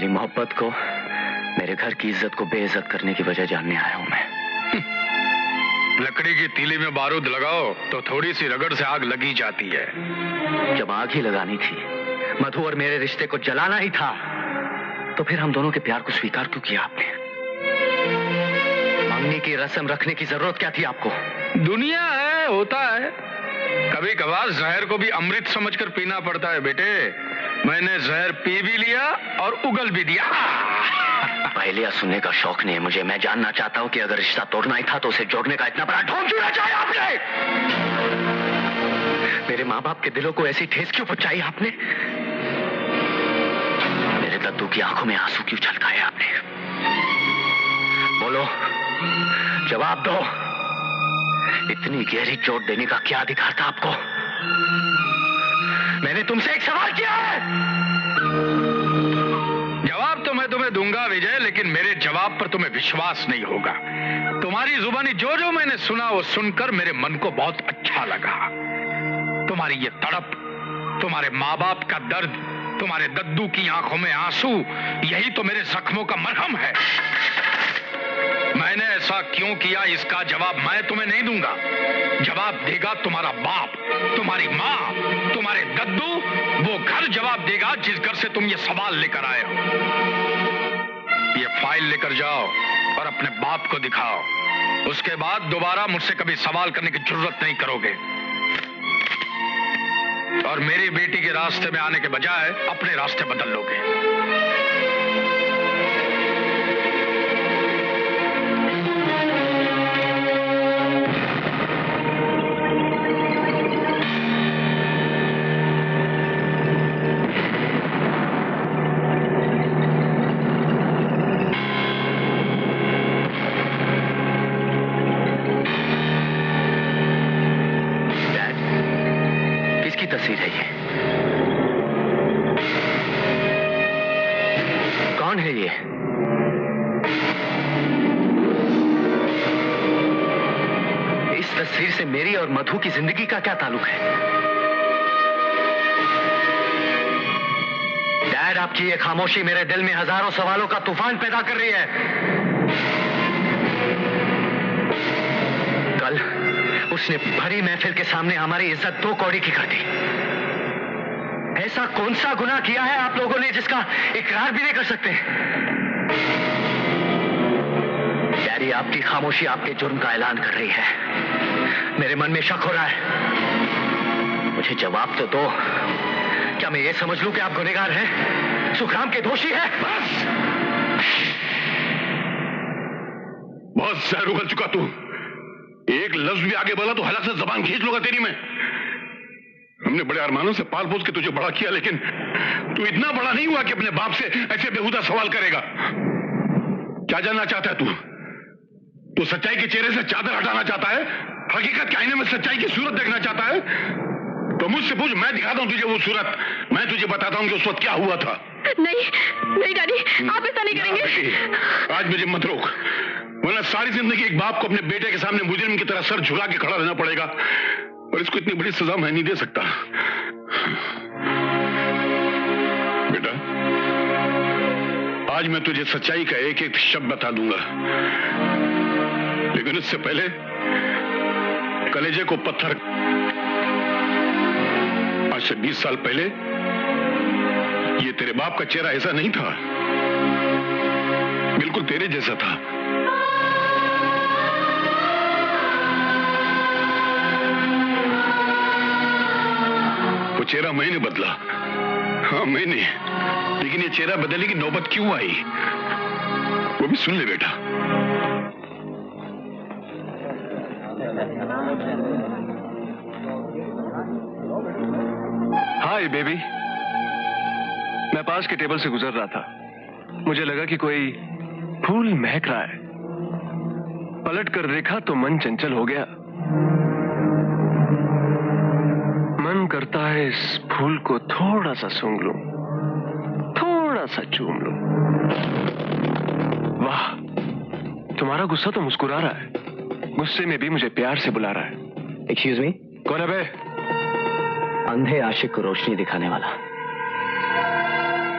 मेरी मोहब्बत को, मेरे घर की इज्जत को बेइज्जत करने की वजह जानने आया हूं मैं। लकड़ी की तीली में बारूद लगाओ तो थोड़ी सी रगड़ से आग लगी जाती है। जब आग ही लगानी थी, मधु और मेरे रिश्ते को जलाना ही था, तो फिर हम दोनों के प्यार को स्वीकार क्यों किया आपने? मंगनी की रस्म रखने की जरूरत क्या थी आपको? दुनिया है, होता है। कभी कभार जहर को भी अमृत समझकर पीना पड़ता है बेटे। मैंने जहर पी भी लिया और उगल भी दिया। पहले सुनने का शौक नहीं है मुझे। मैं जानना चाहता हूं कि अगर रिश्ता तोड़ना ही था तो उसे जोड़ने का इतना बड़ा ढोंग क्यों रचाया आपने? मेरे माँ बाप के दिलों को ऐसी ठेस क्यों पहुंचाई आपने? मेरे दद्दू की आंखों में आंसू क्यों छलकाए आपने? बोलो, जवाब दो। इतनी गहरी चोट देने का क्या अधिकार था आपको? मैंने तुमसे एक सवाल किया है। जवाब तो मैं तुम्हें दूंगा विजय, लेकिन मेरे जवाब पर तुम्हें विश्वास नहीं होगा। तुम्हारी जुबानी जो जो मैंने सुना वो सुनकर मेरे मन को बहुत अच्छा लगा। तुम्हारी ये तड़प, तुम्हारे माँ बाप का दर्द, तुम्हारे दद्दू की आंखों में आंसू, यही तो मेरे जख्मों का मरहम है। मैंने ऐसा क्यों किया इसका जवाब मैं तुम्हें नहीं दूंगा। जवाब देगा तुम्हारा बाप, तुम्हारी माँ, तुम्हारे दद्दू। वो घर जवाब देगा जिस घर से तुम ये सवाल लेकर आए हो। ये फाइल लेकर जाओ और अपने बाप को दिखाओ। उसके बाद दोबारा मुझसे कभी सवाल करने की जरूरत नहीं करोगे। और मेरी बेटी के रास्ते में आने के बजाय अपने रास्ते बदल लोगे। तस्वीर है ये? कौन है ये? इस तस्वीर से मेरी और मधु की जिंदगी का क्या ताल्लुक है? डैड, आपकी ये खामोशी मेरे दिल में हजारों सवालों का तूफान पैदा कर रही है। कल उसने भरी महफिल के सामने हमारी इज्जत दो कौड़ी की कर दी। ऐसा कौन सा गुनाह किया है आप लोगों ने जिसका इकरार भी नहीं कर सकते? डैडी, आपकी खामोशी आपके जुर्म का ऐलान कर रही है। मेरे मन में शक हो रहा है। मुझे जवाब तो दो। क्या मैं ये समझ लूं कि आप गुनहगार हैं, सुखराम के दोषी हैं? बस। बहुत जहर उगल चुका तू। एक लफ्ज भी आगे बोला तो हलक से जबान खींच लूंगा तेरी मैं। हमने बड़े अरमानों से पाल पोस के तुझे बड़ा किया, लेकिन तू इतना बड़ा नहीं हुआ कि अपने बाप से ऐसे बेहुदा सवाल करेगा। क्या जानना चाहता है तू? तू सच्चाई के चेहरे से चादर हटाना चाहता है? हकीकत के आईने में सच्चाई की सूरत देखना चाहता है? तो मुझसे पूछ, मैं दिखाता हूं तुझे वो सूरत। मैं तुझे बताता हूं कि उस वक्त क्या हुआ था। नहीं नहीं डैडी, आप ऐसा नहीं करेंगे। आज मुझे मत रोक, वरना सारी जिंदगी एक बाप को अपने बेटे के सामने मुजरिम की तरह सर झुका के खड़ा रहना पड़ेगा, और इसको इतनी बड़ी सजा मैं नहीं दे सकता। बेटा, आज मैं तुझे सच्चाई का एक एक शब्द बता दूंगा, लेकिन इससे पहले कलेजे को पत्थर। आज से 20 साल पहले ये तेरे बाप का चेहरा ऐसा नहीं था, बिल्कुल तेरे जैसा था। वो चेहरा मैंने बदला, हाँ मैंने, लेकिन ये चेहरा बदलने की नौबत क्यों आई वो भी सुन ले बेटा। हाय बेबी, मैं पास के टेबल से गुजर रहा था। मुझे लगा कि कोई फूल महक रहा है। पलट कर देखा तो मन चंचल हो गया। मन करता है इस फूल को थोड़ा सा सूंघ लूं, थोड़ा सा चूम लूं। वाह, तुम्हारा गुस्सा तो मुस्कुरा रहा है, गुस्से में भी मुझे प्यार से बुला रहा है। एक्सक्यूज मी, कौन है बे? अंधे आशिक को रोशनी दिखाने वाला,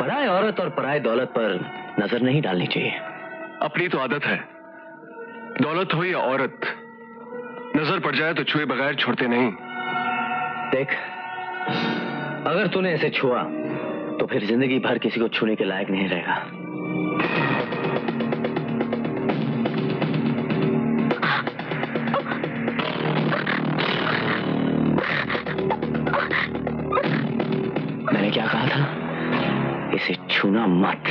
पराई औरत और पराई दौलत पर नजर नहीं डालनी चाहिए। अपनी तो आदत है, दौलत हो या औरत, नजर पड़ जाए तो छुए बगैर छोड़ते नहीं। देख, अगर तूने इसे छुआ तो फिर जिंदगी भर किसी को छूने के लायक नहीं रहेगा। मैंने क्या कहा था? इसे छूना मत।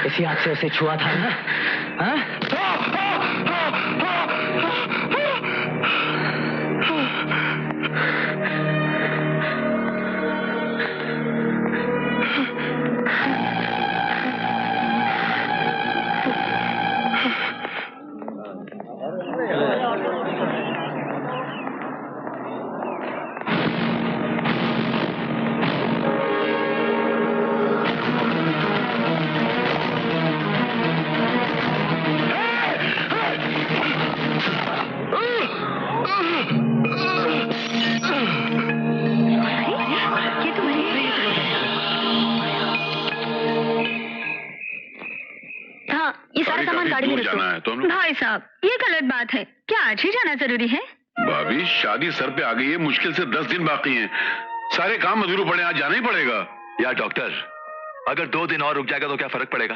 इसी हाथ से उसे छुआ था ना? हाँ? भाई साहब, ये गलत बात है। क्या आज ही जाना जरूरी है? भाभी, शादी सर पे आ गई है, मुश्किल से 10 दिन बाकी हैं। सारे काम अधूरे पड़े, आज जाना ही पड़ेगा। यार डॉक्टर, अगर 2 दिन और रुक जाएगा तो क्या फर्क पड़ेगा?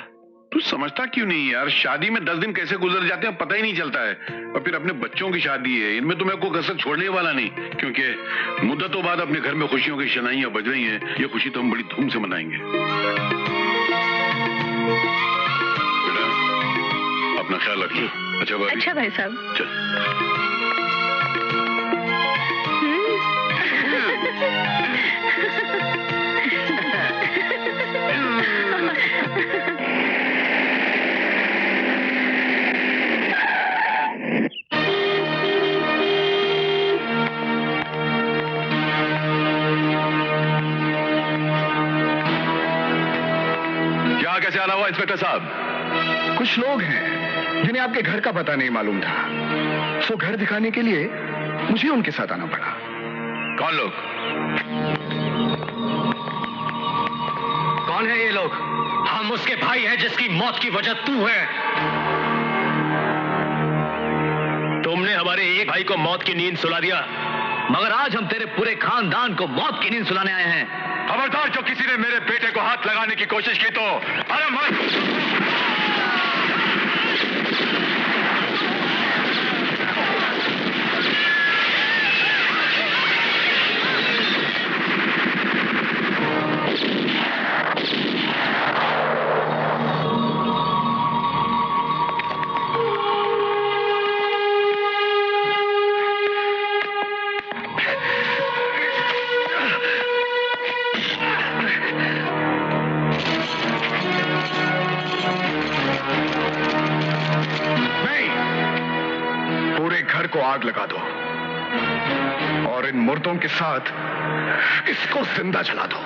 तू समझता क्यों नहीं यार? शादी में 10 दिन कैसे गुजर जाते हैं पता ही नहीं चलता है। और फिर अपने बच्चों की शादी है, इनमें तो मैं कोई कसर छोड़ने वाला नहीं, क्योंकि मुद्दतों बाद अपने घर में खुशियों की शनाइयां बज रही हैं। ये खुशी तो हम बड़ी धूम से मनाएंगे। बेटा, अपना ख्याल रखिए। अच्छा भाई। अच्छा भाई साहब। चल। क्या कैसे आना हुआ इंस्पेक्टर साहब? कुछ लोग हैं जिन्हें आपके घर का पता नहीं मालूम था, सो घर दिखाने के लिए मुझे उनके साथ आना पड़ा। कौन लोग? कौन है ये लोग? हम उसके भाई हैं जिसकी मौत की वजह तू है। तुमने हमारे एक भाई को मौत की नींद सुला दिया, मगर आज हम तेरे पूरे खानदान को मौत की नींद सुलाने आए हैं। खबरदार, जो किसी ने मेरे बेटे को हाथ लगाने की कोशिश की तो अरे को आग लगा दो और इन मुर्दों के साथ इसको जिंदा जला दो।